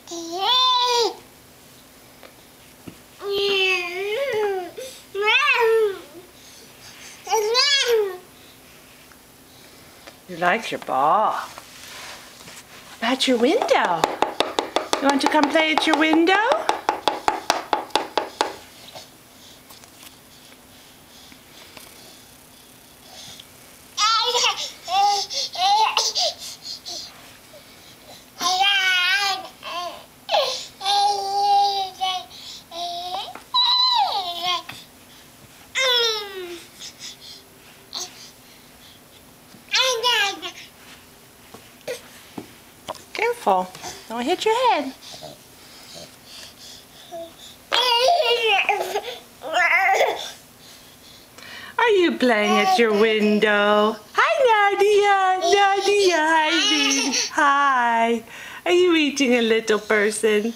You like your ball. What about your window? You want to come play at your window? Careful, don't hit your head. Are you playing at your window? Hi, Nadia. Nadia hiding. Hi. Are you eating a little person?